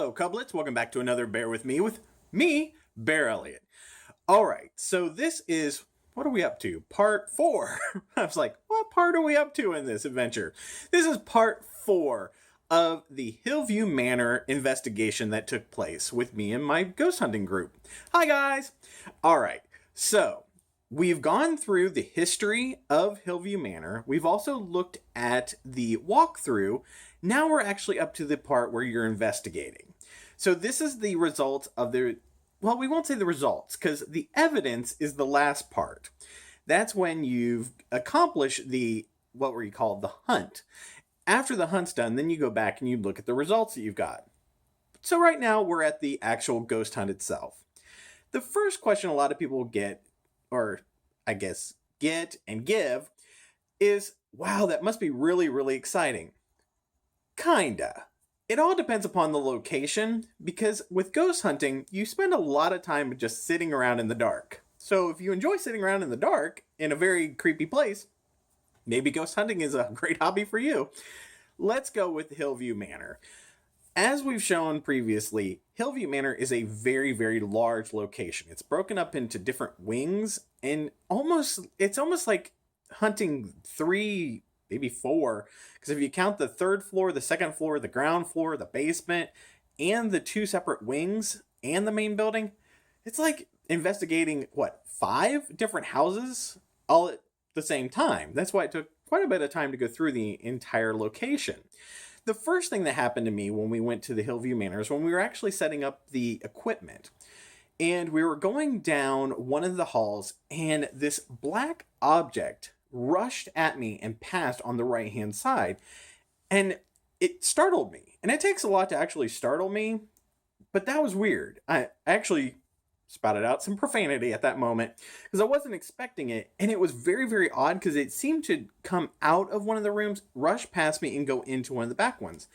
Hello, Cublets. Welcome back to another Bear with me, BearElliott. All right, so this is, what are we up to? Part 4. I was like, what part are we up to in this adventure? This is part 4 of the Hill View Manor investigation that took place with me and my ghost hunting group. Hi, guys. All right, so we've gone through the history of Hill View Manor. We've also looked at the walkthrough. Now we're actually up to the part where you're investigating. So this is the results of well, we won't say the results, because the evidence is the last part. That's when you've accomplished what we call the hunt. After the hunt's done, then you go back and you look at the results that you've got. So right now we're at the actual ghost hunt itself. The first question a lot of people will get, or I guess get and give, is, wow, that must be really, really exciting. Kinda. It all depends upon the location, because with ghost hunting, you spend a lot of time just sitting around in the dark. So if you enjoy sitting around in the dark in a very creepy place, maybe ghost hunting is a great hobby for you. Let's go with Hill View Manor. As we've shown previously, Hill View Manor is a very, very large location. It's broken up into different wings, and it's almost like hunting 3, maybe 4, because if you count the third floor, the second floor, the ground floor, the basement, and the 2 separate wings and the main building, it's like investigating, 5 different houses all at the same time. That's why it took quite a bit of time to go through the entire location. The first thing that happened to me when we went to the Hill View Manor is when we were actually setting up the equipment. And we were going down one of the halls, and this black object rushed at me and passed on the right-hand side. And it startled me. And it takes a lot to actually startle me, but that was weird. I actually spouted out some profanity at that moment because I wasn't expecting it. And it was very, very odd because it seemed to come out of one of the rooms, rush past me, and go into one of the back ones.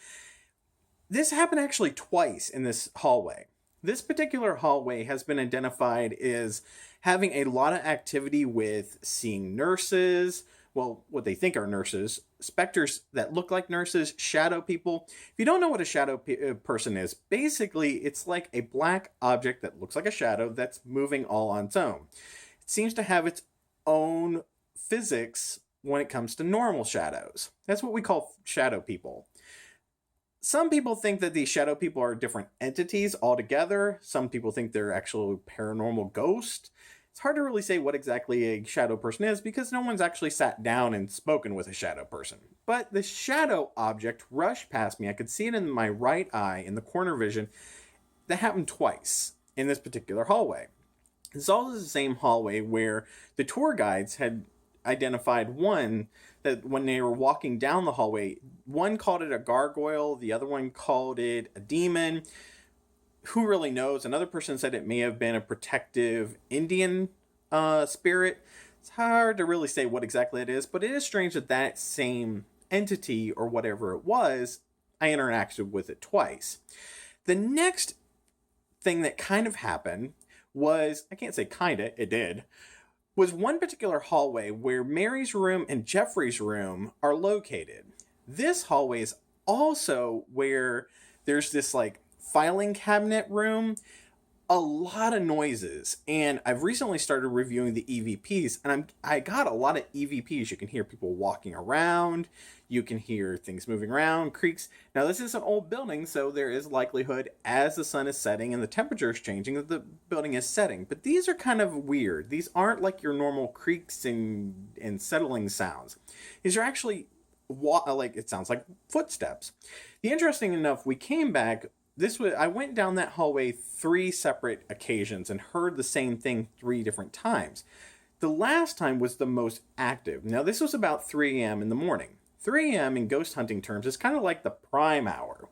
This happened actually twice in this hallway. This particular hallway has been identified as having a lot of activity with seeing nurses, well, what they think are nurses, specters that look like nurses, shadow people. If you don't know what a shadow person is, basically it's like a black object that looks like a shadow that's moving all on its own. It seems to have its own physics when it comes to normal shadows. That's what we call shadow people. Some people think that these shadow people are different entities altogether. Some people think they're actually paranormal ghosts. It's hard to really say what exactly a shadow person is because no one's actually sat down and spoken with a shadow person. But the shadow object rushed past me. I could see it in my right eye in the corner vision. That happened twice in this particular hallway. It's also the same hallway where the tour guides had identified one that when they were walking down the hallway, one called it a gargoyle, the other one called it a demon. Who really knows? Another person said it may have been a protective Indian spirit. It's hard to really say what exactly it is, but it is strange that that same entity or whatever it was, I interacted with it twice. The next thing that kind of happened was, I can't say kinda, it did, was one particular hallway where Mary's room and Jeffrey's room are located. This hallway is also where there's this like filing cabinet room, a lot of noises. And I've recently started reviewing the EVPs, and I got a lot of EVPs. You can hear people walking around. You can hear things moving around, creaks. Now, this is an old building, so there is likelihood as the sun is setting and the temperature is changing that the building is setting. But these are kind of weird. These aren't like your normal creaks and settling sounds. These are actually, like, it sounds like footsteps. The interesting enough, we came back. I went down that hallway 3 separate occasions and heard the same thing 3 different times. The last time was the most active. Now, this was about 3 a.m. in the morning. 3 a.m. in ghost hunting terms is kind of like the prime hour.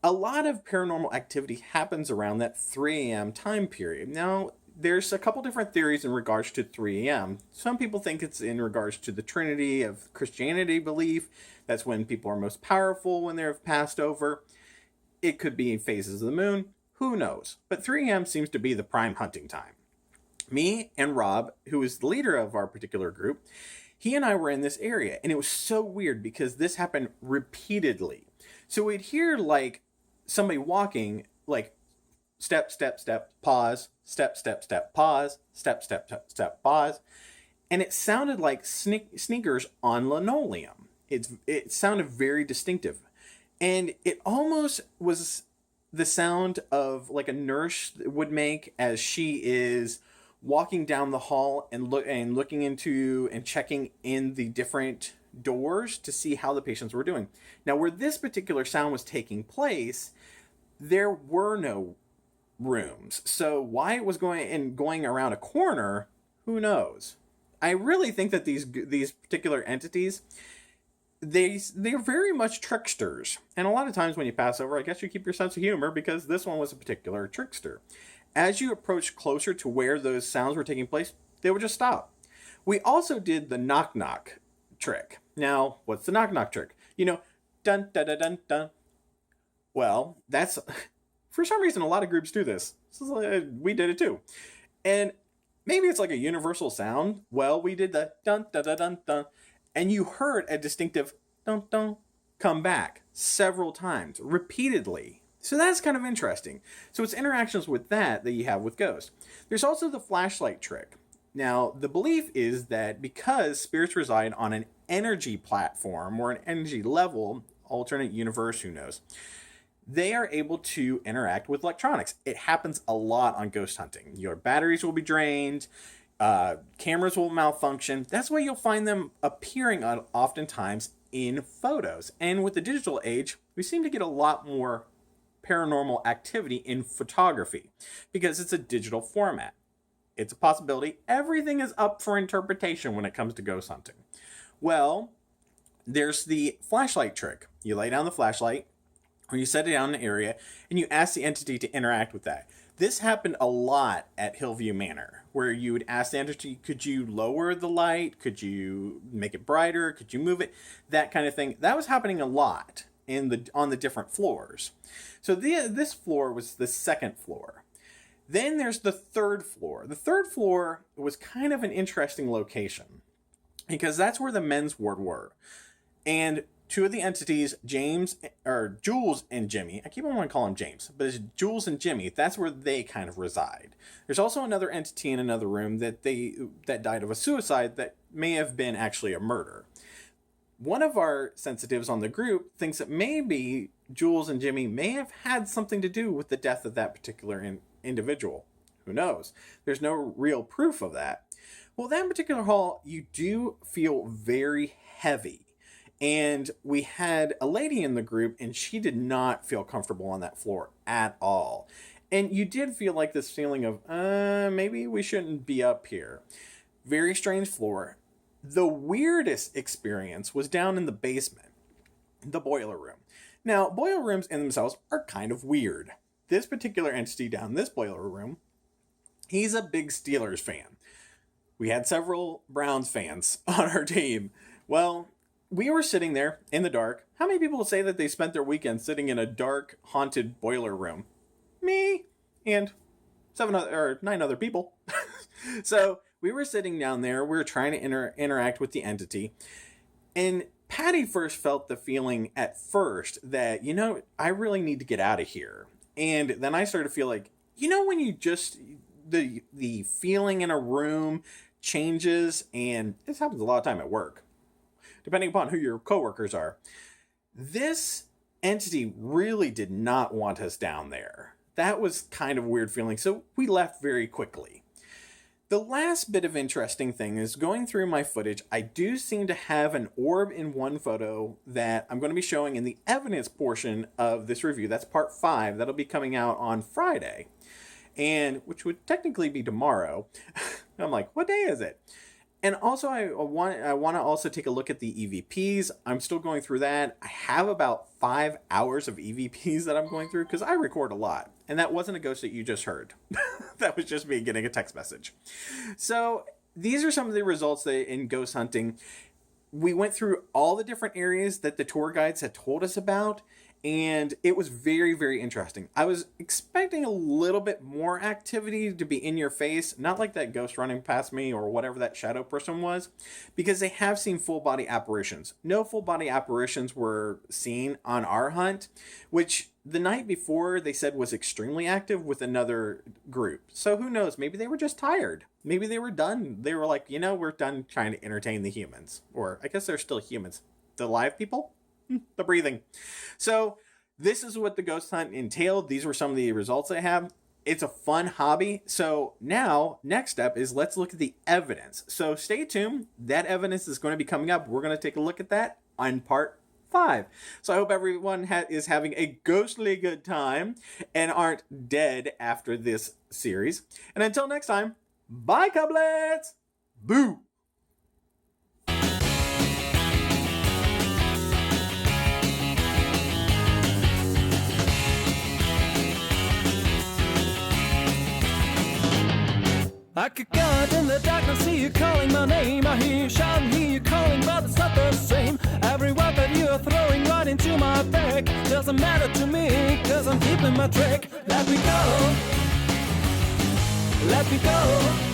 A lot of paranormal activity happens around that 3 a.m. time period. Now, there's a couple different theories in regards to 3 a.m. Some people think it's in regards to the Trinity of Christianity belief. That's when people are most powerful when they're passed over. It could be phases of the moon. Who knows? But 3 a.m. seems to be the prime hunting time. Me and Rob, who is the leader of our particular group, he and I were in this area. And it was so weird because this happened repeatedly. So we'd hear like somebody walking, like step, step, step, pause, step, step, step, pause, step, step, step, step, pause. And it sounded like sneakers on linoleum. It sounded very distinctive. And it almost was the sound of like a nurse would make as she is walking down the hall and looking into and checking in the different doors to see how the patients were doing. Now, where this particular sound was taking place, there were no rooms. So why it was going around a corner, who knows? I really think that these particular entities, they're very much tricksters. And a lot of times when you pass over, I guess you keep your sense of humor, because this one was a particular trickster. As you approach closer to where those sounds were taking place, they would just stop. We also did the knock knock trick. Now, what's the knock knock trick? You know, dun dun dun dun dun. Well, that's for some reason a lot of groups do this. We did it too. And maybe it's like a universal sound. Well, we did the dun dun dun dun dun, and you heard a distinctive dun dun come back several times, repeatedly. So that's kind of interesting. So it's interactions with that you have with ghosts. There's also the flashlight trick. Now, the belief is that because spirits reside on an energy platform or an energy level, alternate universe, who knows, they are able to interact with electronics. It happens a lot on ghost hunting. Your batteries will be drained, cameras will malfunction. That's why you'll find them appearing oftentimes in photos. And with the digital age, we seem to get a lot more paranormal activity in photography because it's a digital format. It's a possibility. Everything is up for interpretation when it comes to ghost hunting. Well, there's the flashlight trick. You lay down the flashlight, or you set it down in an area, and you ask the entity to interact with that. This happened a lot at Hill View Manor, where you would ask the entity, could you lower the light? Could you make it brighter? Could you move it? That kind of thing. That was happening a lot on the different floors. So this floor was the second floor. Then there's the third floor. The third floor was kind of an interesting location because that's where the men's ward were. And two of the entities, Jules and Jimmy, I keep on wanting to call him James, but it's Jules and Jimmy, that's where they kind of reside. There's also another entity in another room that died of a suicide that may have been actually a murder. One of our sensitives on the group thinks that maybe Jules and Jimmy may have had something to do with the death of that particular individual. Who knows? There's no real proof of that. Well, that particular hall, you do feel very heavy. And we had a lady in the group, and she did not feel comfortable on that floor at all. And you did feel like this feeling of, maybe we shouldn't be up here. Very strange floor. The weirdest experience was down in the basement, the boiler room. Now, boiler rooms in themselves are kind of weird. This particular entity down in this boiler room, he's a big Steelers fan. We had several Browns fans on our team. Well, we were sitting there in the dark. How many people say that they spent their weekend sitting in a dark, haunted boiler room? Me and 9 other people. So we were sitting down there. We were trying to interact with the entity. And Patty first felt the feeling at first that, I really need to get out of here. And then I started to feel like, when you just, the feeling in a room changes, and this happens a lot of time at work, depending upon who your coworkers are. This entity really did not want us down there. That was kind of a weird feeling, so we left very quickly. The last bit of interesting thing is going through my footage, I do seem to have an orb in one photo that I'm going to be showing in the evidence portion of this review. That's part 5. That'll be coming out on Friday, and which would technically be tomorrow. I'm like, what day is it? And also, I want to also take a look at the EVPs. I'm still going through that. I have about 5 hours of EVPs that I'm going through because I record a lot. And that wasn't a ghost that you just heard. That was just me getting a text message. So these are some of the results that in ghost hunting. We went through all the different areas that the tour guides had told us about. And it was very, very interesting. I was expecting a little bit more activity to be in your face, not like that ghost running past me or whatever that shadow person was, because they have seen full body apparitions. No full body apparitions were seen on our hunt, which the night before they said was extremely active with another group. So who knows? Maybe they were just tired. Maybe they were done. They were like, we're done trying to entertain the humans. Or I guess they're still humans. The live people? The breathing. So this is what the ghost hunt entailed. These were some of the results I have. It's a fun hobby. So now, next up is let's look at the evidence. So stay tuned. That evidence is going to be coming up. We're going to take a look at that on part 5. So I hope everyone is having a ghostly good time and aren't dead after this series. And until next time, bye, cublets! Boo! I could go out in the darkness, see you calling my name. I hear you shouting, hear you calling, but it's not the same. Every word that you are throwing right into my back doesn't matter to me, cause I'm keeping my track. Let me go, let me go.